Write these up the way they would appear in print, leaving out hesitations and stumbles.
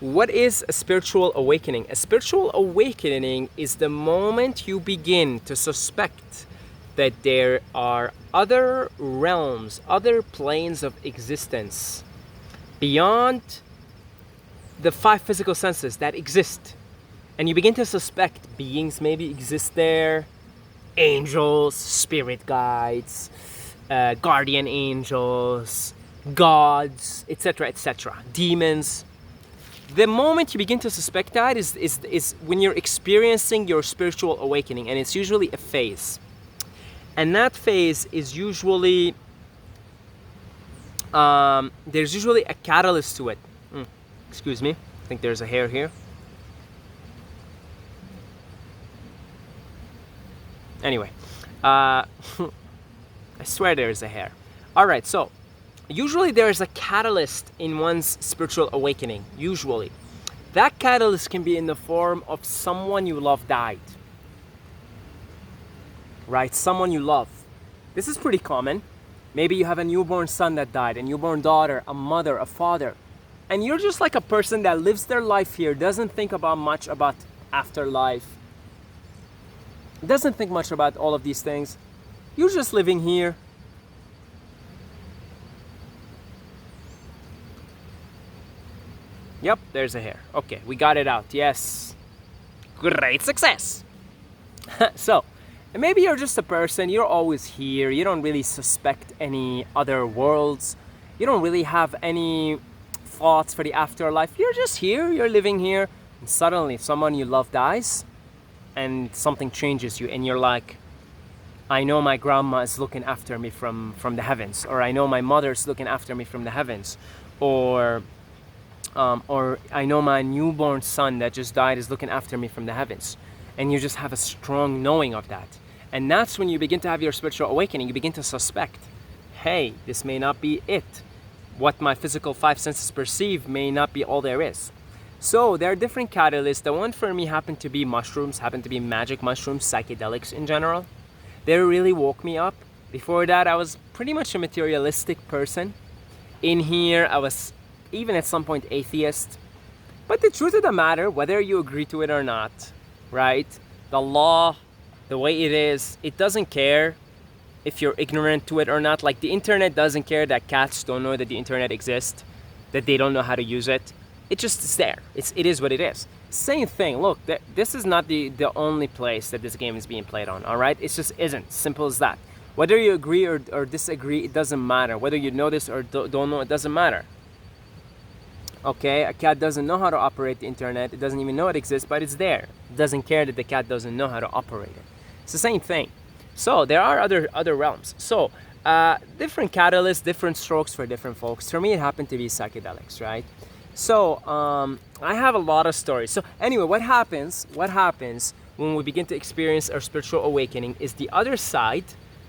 What is a spiritual awakening? A spiritual awakening is the moment you begin to suspect that there are other realms, other planes of existence beyond the five physical senses that exist. And you begin to suspect beings maybe exist there, angels, spirit guides, guardian angels, gods, etc., etc., demons. The moment you begin to suspect that is when you're experiencing your spiritual awakening, and it's usually a phase. And that phase is usually, there's usually a catalyst to it. Excuse me, I think there's a hair here. Anyway, I swear there's a hair. All right, so usually there is a catalyst in one's spiritual awakening, usually. That catalyst can be in the form of someone you love died. Right, someone you love. This is pretty common. Maybe you have a newborn son that died, a newborn daughter, a mother, a father. And you're just like a person that lives their life here, doesn't think about much about afterlife, doesn't think much about all of these things. You're just living here. Yep, there's a hair. Okay, we got it out. Yes. Great success. So, maybe you're just a person, you're always here, you don't really suspect any other worlds, you don't really have any thoughts for the afterlife. You're just here, you're living here, and suddenly someone you love dies, and something changes you, and you're like, I know my grandma is looking after me from the heavens, or I know my mother's looking after me from the heavens, or I know my newborn son that just died is looking after me from the heavens. And you just have a strong knowing of that. And that's when you begin to have your spiritual awakening. You begin to suspect, hey, this may not be it. What my physical five senses perceive may not be all there is. So there are different catalysts. The one for me happened to be mushrooms, happened to be magic mushrooms, psychedelics in general. They really woke me up. Before that, I was pretty much a materialistic person. In here, I was even at some point atheist. But the truth of the matter, whether you agree to it or not, right? The law, the way it is, it doesn't care if you're ignorant to it or not. Like the internet doesn't care that cats don't know that the internet exists, that they don't know how to use it. It just is there. It is what it is. Same thing. Look, this is not the only place that this game is being played on, all right? It just isn't. Simple as that. Whether you agree or disagree, it doesn't matter. Whether you know this or don't know, it doesn't matter. Okay, a cat doesn't know how to operate the internet. It doesn't even know it exists, but it's there. It doesn't care that the cat doesn't know how to operate it. It's the same thing. So there are other realms. So different catalysts, different strokes for different folks. For me, it happened to be psychedelics, right? So I have a lot of stories. So anyway, what happens when we begin to experience our spiritual awakening is the other side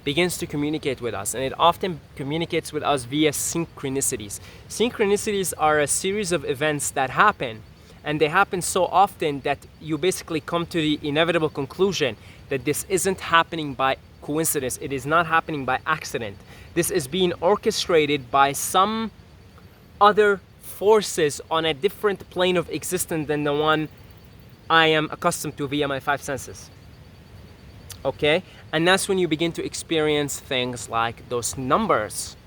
begins to communicate with us, and it often communicates with us via synchronicities. Synchronicities are a series of events that happen, and they happen so often that you basically come to the inevitable conclusion that this isn't happening by coincidence, it is not happening by accident. This is being orchestrated by some other forces on a different plane of existence than the one I am accustomed to via my five senses. Okay? And that's when you begin to experience things like those numbers.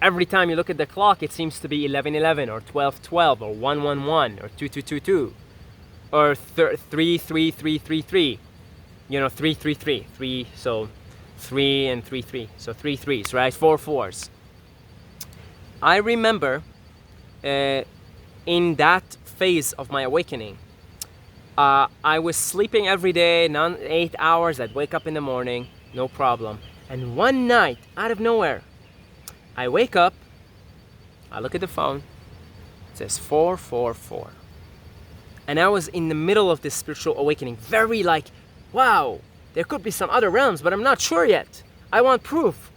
Every time you look at the clock, it seems to be 11:11 or 12:12 or 1:11 or 2:2:22 or 3:3:3:3:3. You know, 3:3:3. 3, so 3 and 3:3. So 3 threes, right? 4 fours. I remember in that phase of my awakening, I was sleeping every day, 8 hours. I'd wake up in the morning, no problem. And one night, out of nowhere, I wake up, I look at the phone, it says 444. And I was in the middle of this spiritual awakening, very like, wow, there could be some other realms, but I'm not sure yet. I want proof.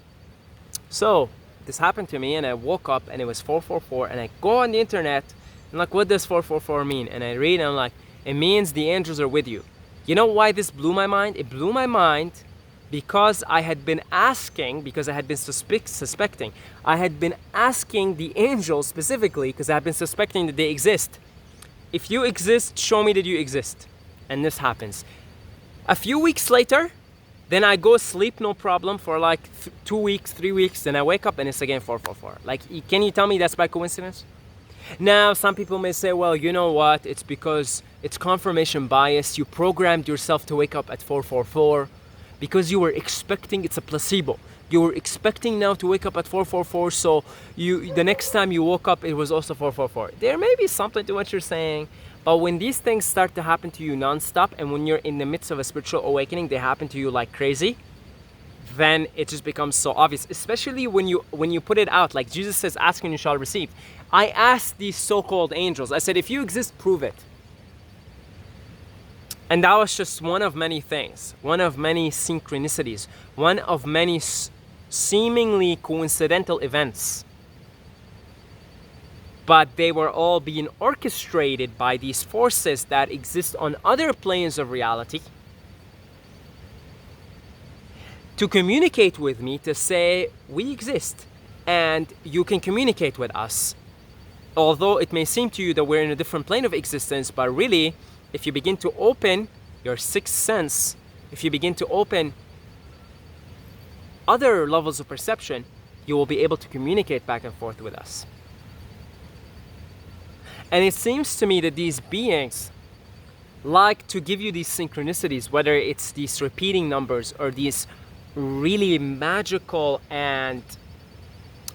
So this happened to me, and I woke up and it was 444, and I go on the internet and like, what does 444 mean? And I read and I'm like, it means the angels are with you. You know why this blew my mind? It blew my mind because I had been asking, because I had been suspecting. I had been asking the angels specifically because I had been suspecting that they exist. if you exist, show me that you exist. And this happens. A few weeks later, then I go sleep, no problem, for like 2 weeks, 3 weeks, then I wake up and it's again 444. Like, can you tell me that's by coincidence? Now, some people may say, well, you know what? It's because it's confirmation bias. You programmed yourself to wake up at 444 because you were expecting, it's a placebo. You were expecting now to wake up at 444, so the next time you woke up, it was also 444. There may be something to what you're saying, but when these things start to happen to you nonstop, and when you're in the midst of a spiritual awakening, they happen to you like crazy, then it just becomes so obvious, especially when you put it out. Like Jesus says, ask and you shall receive. I asked these so-called angels, I said, if you exist, prove it. And that was just one of many things, one of many synchronicities, one of many seemingly coincidental events. But they were all being orchestrated by these forces that exist on other planes of reality to communicate with me, to say, we exist and you can communicate with us. Although it may seem to you that we're in a different plane of existence, but really, if you begin to open your sixth sense, if you begin to open other levels of perception, you will be able to communicate back and forth with us. And it seems to me that these beings like to give you these synchronicities, whether it's these repeating numbers or these really magical and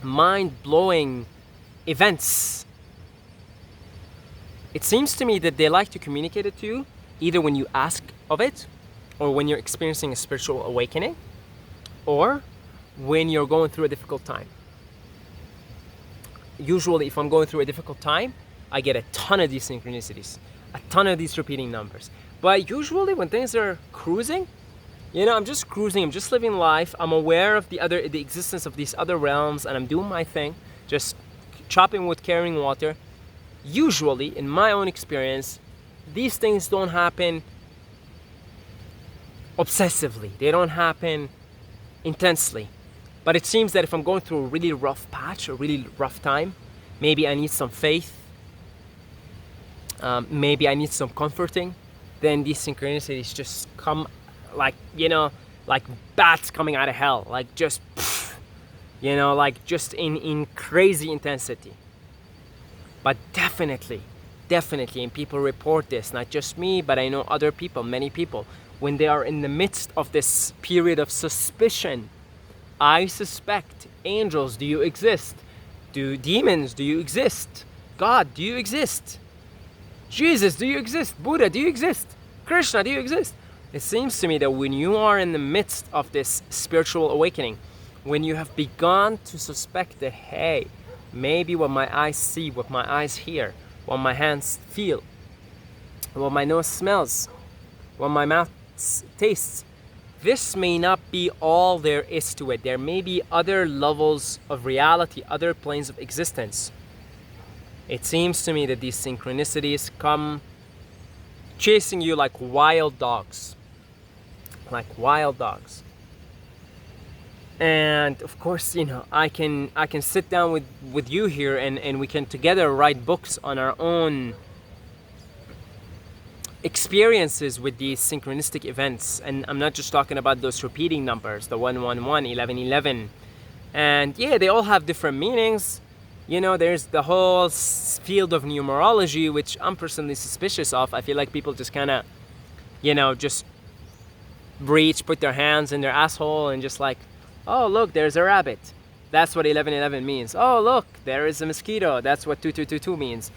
mind-blowing events. It seems to me that they like to communicate it to you either when you ask of it, or when you're experiencing a spiritual awakening, or when you're going through a difficult time. Usually, if I'm going through a difficult time, I get a ton of these synchronicities, a ton of these repeating numbers. But usually when things are cruising, I'm just cruising, I'm just living life, I'm aware of the existence of these other realms, and I'm doing my thing, just chopping wood, carrying water. Usually, in my own experience, these things don't happen obsessively. They don't happen intensely. But it seems that if I'm going through a really rough patch, a really rough time, maybe I need some faith, maybe I need some comforting, then these synchronicities just come like bats coming out of hell, like just, like just in crazy intensity. But definitely, and people report this, not just me, but I know other people, many people, when they are in the midst of this period of suspicion. I suspect, angels, do you exist? Demons, do you exist? God, do you exist? Jesus, do you exist? Buddha, do you exist? Krishna, do you exist? It seems to me that when you are in the midst of this spiritual awakening, when you have begun to suspect that, hey, maybe what my eyes see, what my eyes hear, what my hands feel, what my nose smells, what my mouth tastes, this may not be all there is to it. There may be other levels of reality, other planes of existence. It seems to me that these synchronicities come chasing you like wild dogs. Like wild dogs. And of course, I can sit down with you here and we can together write books on our own experiences with these synchronistic events. And I'm not just talking about those repeating numbers, the 111, 1111. And yeah, they all have different meanings. There's the whole field of numerology, which I'm personally suspicious of. I feel like people just kind of, just put their hands in their asshole and just like, oh, look, there's a rabbit. That's what 1111 means. Oh, look, there is a mosquito. That's what 2222 means.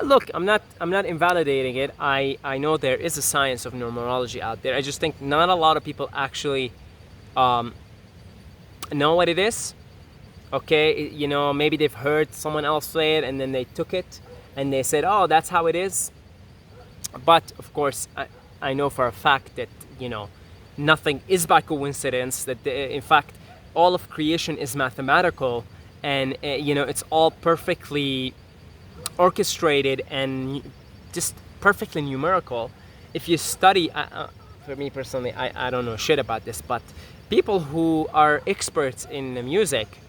Look, I'm not invalidating it. I know there is a science of numerology out there. I just think not a lot of people actually know what it is. Okay, maybe they've heard someone else say it and then they took it and they said, oh, that's how it is. But of course, I know for a fact that, nothing is by coincidence, that in fact, all of creation is mathematical, and, it's all perfectly orchestrated and just perfectly numerical. If you study, for me personally, I don't know shit about this, but people who are experts in the music,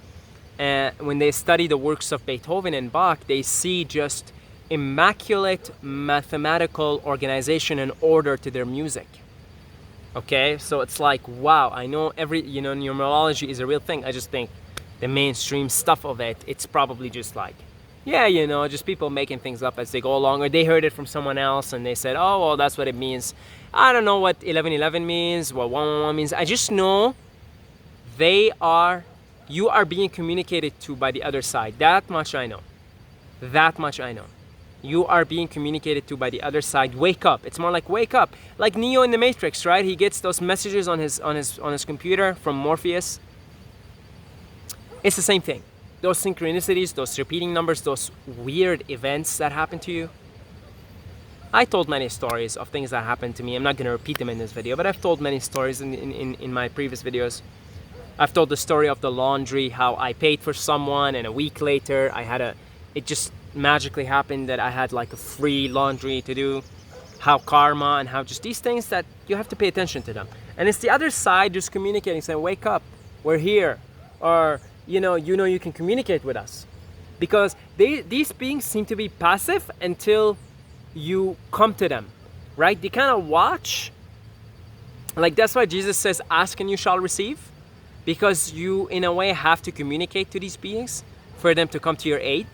when they study the works of Beethoven and Bach, they see just immaculate mathematical organization and order to their music. Okay, so it's like, wow, I know numerology is a real thing. I just think the mainstream stuff of it, it's probably just like, yeah, just people making things up as they go along, or they heard it from someone else and they said, oh, well, that's what it means. I don't know what 1111 means, what 111 means. I just know you are being communicated to by the other side. That much I know. That much I know. You are being communicated to by the other side. Wake up. It's more like wake up. Like Neo in the Matrix, right? He gets those messages on his computer from Morpheus. It's the same thing. Those synchronicities, those repeating numbers, those weird events that happen to you. I told many stories of things that happened to me. I'm not going to repeat them in this video, but I've told many stories in my previous videos. I've told the story of the laundry, how I paid for someone and a week later it just magically happened that I had like a free laundry to do. How karma and how just these things that you have to pay attention to them. And it's the other side just communicating, saying, wake up, we're here. Or, you can communicate with us. Because these beings seem to be passive until you come to them, right? They kind of watch. Like that's why Jesus says, ask and you shall receive. Because you, in a way, have to communicate to these beings for them to come to your aid.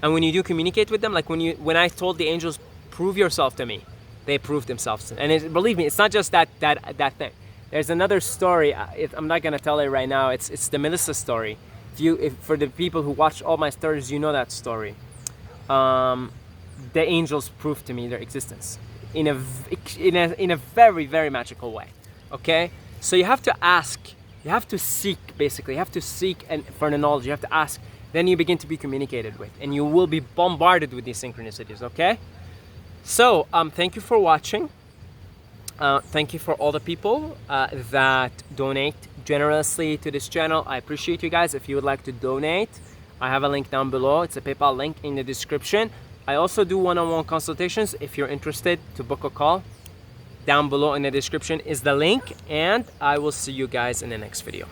And when you do communicate with them, like when I told the angels, prove yourself to me, they proved themselves. And believe me, it's not just that thing. There's another story. I'm not gonna tell it right now. It's the Melissa story. If for the people who watch all my stories, you know that story. The angels proved to me their existence in a very, very magical way. Okay, so you have to ask. You have to seek, basically. You have to seek for the knowledge. You have to ask. Then you begin to be communicated with, and you will be bombarded with these synchronicities. Okay. So thank you for watching. Thank you for all the people that donate generously to this channel. I appreciate you guys. If you would like to donate, I have a link down below. It's a PayPal link in the description. I also do one-on-one consultations. If you're interested to book a call, down below in the description is the link, and I will see you guys in the next video.